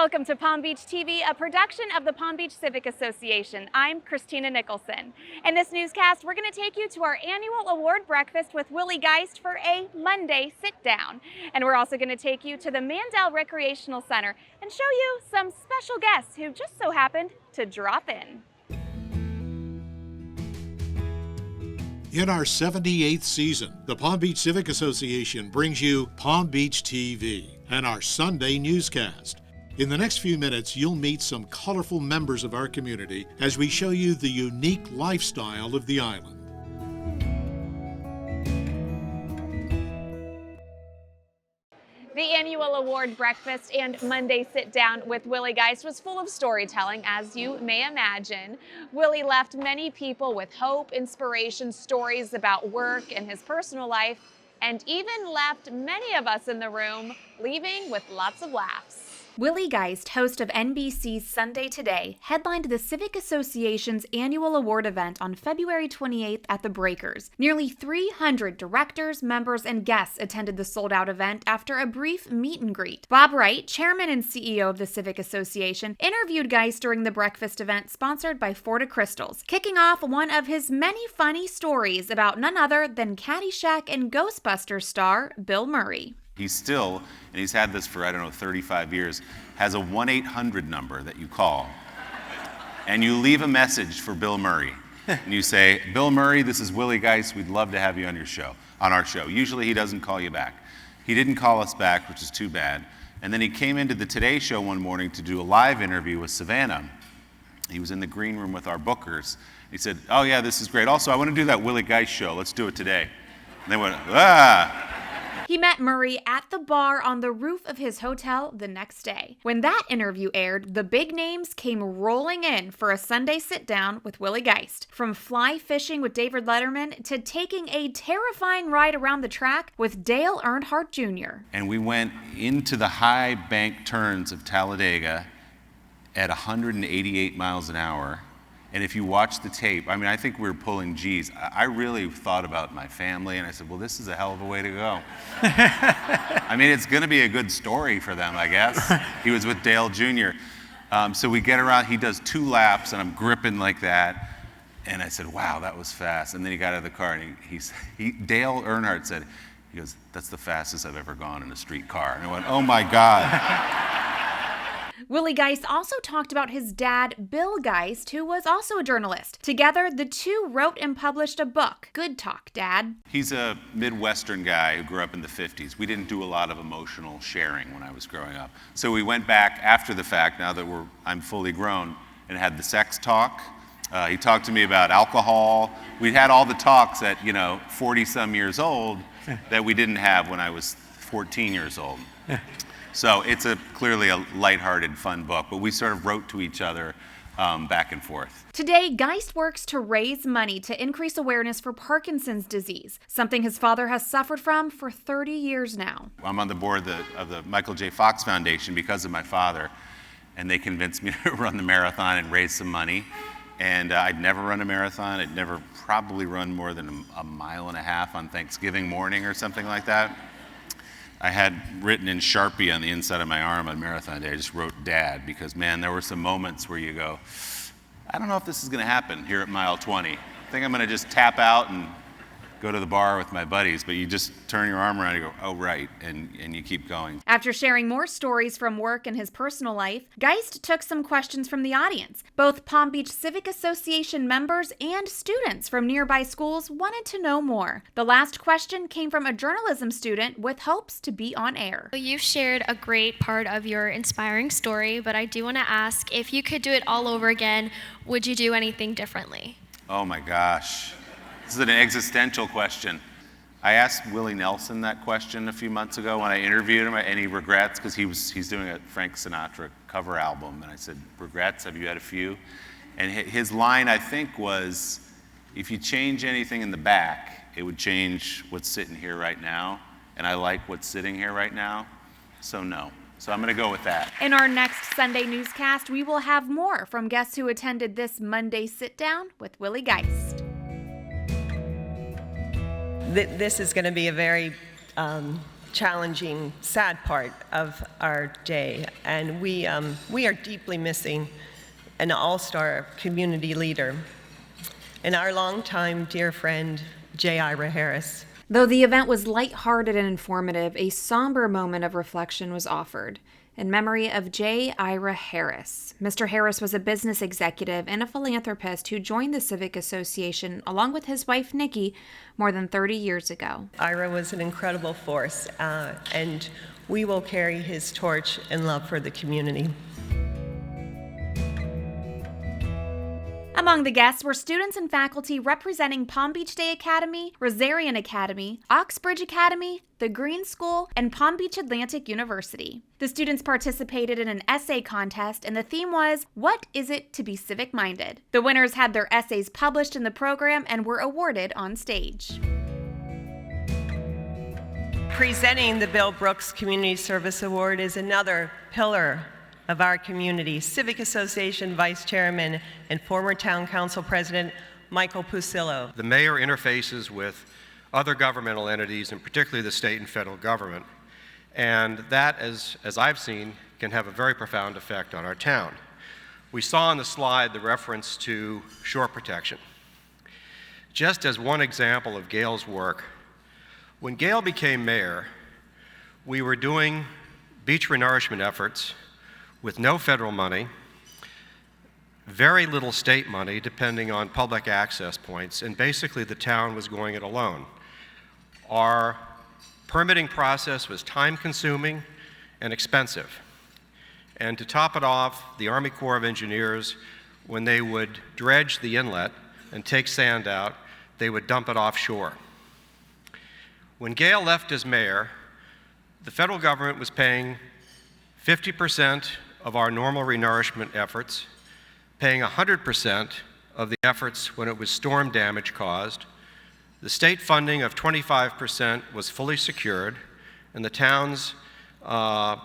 Welcome to Palm Beach TV, a production of the Palm Beach Civic Association. I'm Christina Nicholson. In this newscast, we're going to take you to our annual award breakfast with Willie Geist for a Monday sit-down. And we're also going to take you to the Mandel Recreational Center and show you some special guests who just so happened to drop in. In our 78th season, the Palm Beach Civic Association brings you Palm Beach TV and our Sunday newscast. In the next few minutes, you'll meet some colorful members of our community as we show you the unique lifestyle of the island. The annual award breakfast and Monday sit-down with Willie Geist was full of storytelling, as you may imagine. Willie left many people with hope, inspiration, stories about work and his personal life, and even left many of us in the room leaving with lots of laughs. Willie Geist, host of NBC's Sunday Today, headlined the Civic Association's annual award event on February 28th at the Breakers. Nearly 300 directors, members, and guests attended the sold-out event after a brief meet and greet. Bob Wright, chairman and CEO of the Civic Association, interviewed Geist during the breakfast event sponsored by Forta Crystals, kicking off one of his many funny stories about none other than Caddyshack and Ghostbusters star Bill Murray. He's still, and he's had this for, 35 years, has a 1-800 number that you call. And you leave a message for Bill Murray. And you say, Bill Murray, this is Willie Geist. We'd love to have you on our show. Usually he doesn't call you back. He didn't call us back, which is too bad. And then he came into the Today Show one morning to do a live interview with Savannah. He was in the green room with our bookers. He said, oh yeah, this is great. Also, I want to do that Willie Geist show. Let's do it today. And they went, ah. He met Murray at the bar on the roof of his hotel the next day. When that interview aired, the big names came rolling in for a Sunday sit-down with Willie Geist. From fly fishing with David Letterman to taking a terrifying ride around the track with Dale Earnhardt Jr. And we went into the high bank turns of Talladega at 188 miles an hour. And if you watch the tape, I think we were pulling G's. I really thought about my family, and I said, well, this is a hell of a way to go. It's going to be a good story for them, I guess. He was with Dale Jr. So we get around, he does 2 laps, and I'm gripping like that. And I said, wow, that was fast. And then he got out of the car, and Dale Earnhardt said, he goes, that's the fastest I've ever gone in a street car. And I went, oh my God. Willie Geist also talked about his dad, Bill Geist, who was also a journalist. Together, the two wrote and published a book, Good Talk, Dad. He's a Midwestern guy who grew up in the 50s. We didn't do a lot of emotional sharing when I was growing up. So we went back after the fact, now that I'm fully grown, and had the sex talk. He talked to me about alcohol. We had all the talks at, 40-some years old that we didn't have when I was 14 years old. So it's clearly a lighthearted, fun book, but we sort of wrote to each other back and forth. Today, Geist works to raise money to increase awareness for Parkinson's disease, something his father has suffered from for 30 years now. I'm on the board of the Michael J. Fox Foundation because of my father, and they convinced me to run the marathon and raise some money. And I'd never run a marathon. I'd never probably run more than a mile and a half on Thanksgiving morning or something like that. I had written in Sharpie on the inside of my arm on marathon day, I just wrote Dad, because man, there were some moments where you go, I don't know if this is gonna happen here at mile 20. I think I'm gonna just tap out and go to the bar with my buddies, but you just turn your arm around and you go, oh right, and you keep going. After sharing more stories from work and his personal life, Geist took some questions from the audience. Both Palm Beach Civic Association members and students from nearby schools wanted to know more. The last question came from a journalism student with hopes to be on air. You've shared a great part of your inspiring story, but I do want to ask, if you could do it all over again, would you do anything differently? Oh my gosh. This is an existential question. I asked Willie Nelson that question a few months ago when I interviewed him, and he regrets, because he's doing a Frank Sinatra cover album, and I said, regrets, have you had a few? And his line, I think, was, if you change anything in the back, it would change what's sitting here right now, and I like what's sitting here right now, so no. So I'm going to go with that. In our next Sunday newscast, we will have more from guests who attended this Monday sit-down with Willie Geist. This is going to be a very challenging, sad part of our day, and we are deeply missing an all-star community leader and our longtime dear friend, Jay Ira Harris. Though the event was lighthearted and informative, a somber moment of reflection was offered in memory of Jay Ira Harris. Mr. Harris was a business executive and a philanthropist who joined the Civic Association along with his wife, Nikki, more than 30 years ago. Ira was an incredible force, and we will carry his torch and love for the community. Among the guests were students and faculty representing Palm Beach Day Academy, Rosarian Academy, Oxbridge Academy, the Green School, and Palm Beach Atlantic University. The students participated in an essay contest, and the theme was, "What is it to be civic-minded?" The winners had their essays published in the program and were awarded on stage. Presenting the Bill Brooks Community Service Award is another pillar of our community, Civic Association Vice Chairman and former Town Council President Michael Pusillo. The mayor interfaces with other governmental entities, and particularly the state and federal government, and that, as I've seen, can have a very profound effect on our town. We saw on the slide the reference to shore protection. Just as one example of Gail's work, when Gail became mayor, we were doing beach renourishment efforts with no federal money, very little state money depending on public access points, and basically the town was going it alone. Our permitting process was time-consuming and expensive. And to top it off, the Army Corps of Engineers, when they would dredge the inlet and take sand out, they would dump it offshore. When Gail left as mayor, the federal government was paying 50% of our normal renourishment efforts, paying 100% of the efforts when it was storm damage caused. The state funding of 25% was fully secured, and the town's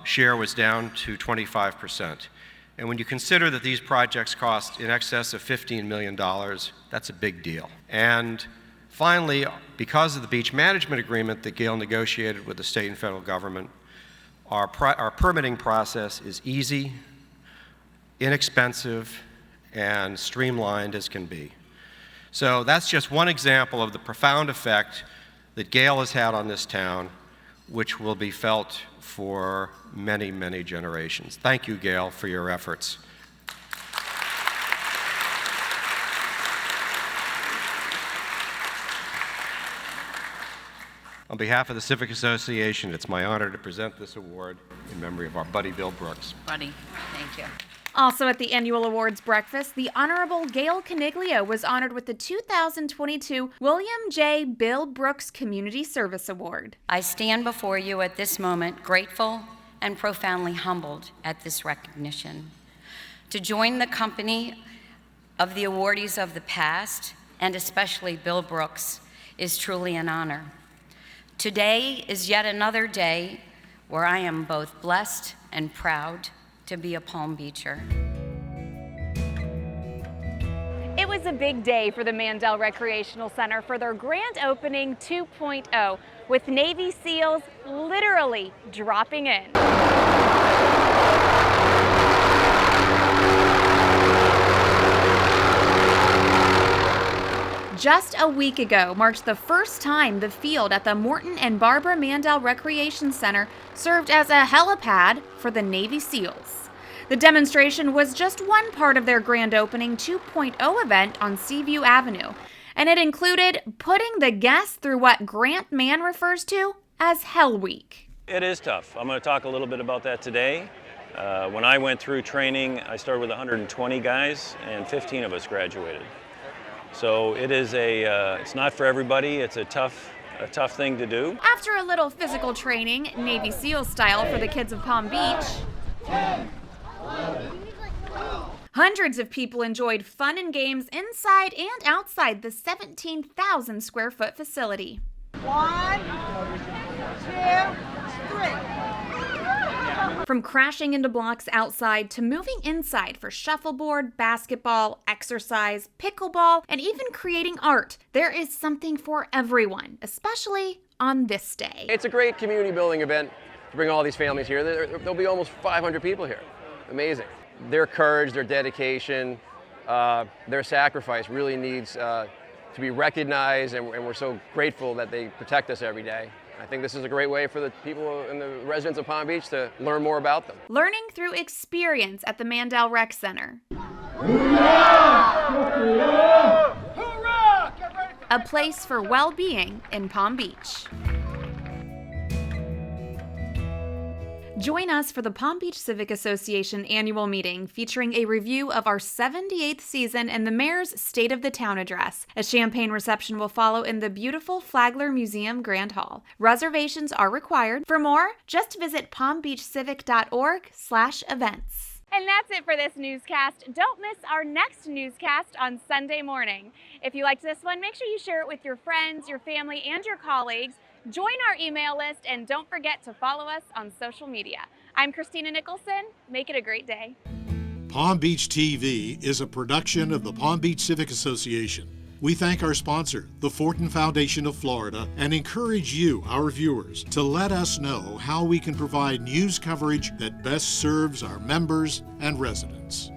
share was down to 25%. And when you consider that these projects cost in excess of $15 million, that's a big deal. And finally, because of the beach management agreement that Gail negotiated with the state and federal government, our permitting process is easy, inexpensive, and streamlined as can be. So that's just one example of the profound effect that Gail has had on this town, which will be felt for many, many generations. Thank you, Gail, for your efforts. On behalf of the Civic Association, it's my honor to present this award in memory of our buddy Bill Brooks. Buddy, thank you. Also at the annual awards breakfast, the Honorable Gail Caniglio was honored with the 2022 William J. Bill Brooks Community Service Award. I stand before you at this moment grateful and profoundly humbled at this recognition. To join the company of the awardees of the past, and especially Bill Brooks, is truly an honor. Today is yet another day where I am both blessed and proud to be a Palm Beacher. It was a big day for the Mandel Recreational Center for their grand opening 2.0, with Navy SEALs literally dropping in. Just a week ago marked the first time the field at the Morton and Barbara Mandel Recreation Center served as a helipad for the Navy SEALs. The demonstration was just one part of their grand opening 2.0 event on Seaview Avenue, and it included putting the guests through what Grant Mann refers to as Hell Week. It is tough. I'm going to talk a little bit about that today. When I went through training, I started with 120 guys, and 15 of us graduated. So it is it's not for everybody. It's a tough thing to do. After a little physical training, Navy SEAL style for the kids of Palm Beach, hundreds of people enjoyed fun and games inside and outside the 17,000 square foot facility. 1, 2, 3. From crashing into blocks outside to moving inside for shuffleboard, basketball, exercise, pickleball, and even creating art, there is something for everyone, especially on this day. It's a great community building event to bring all these families here. There'll be almost 500 people here. Amazing. Their courage, their dedication, their sacrifice really needs to be recognized, and we're so grateful that they protect us every day. I think this is a great way for the people and the residents of Palm Beach to learn more about them. Learning through experience at the Mandel Rec Center. A place for well-being in Palm Beach. Join us for the Palm Beach Civic Association annual meeting featuring a review of our 78th season and the Mayor's State of the Town address. A champagne reception will follow in the beautiful Flagler Museum Grand Hall. Reservations are required. For more, just visit palmbeachcivic.org/events. And that's it for this newscast. Don't miss our next newscast on Sunday morning. If you liked this one, make sure you share it with your friends, your family, and your colleagues. Join our email list, and don't forget to follow us on social media. I'm Christina Nicholson. Make it a great day. Palm Beach TV is a production of the Palm Beach Civic Association. We thank our sponsor, the Fortin Foundation of Florida, and encourage you, our viewers, to let us know how we can provide news coverage that best serves our members and residents.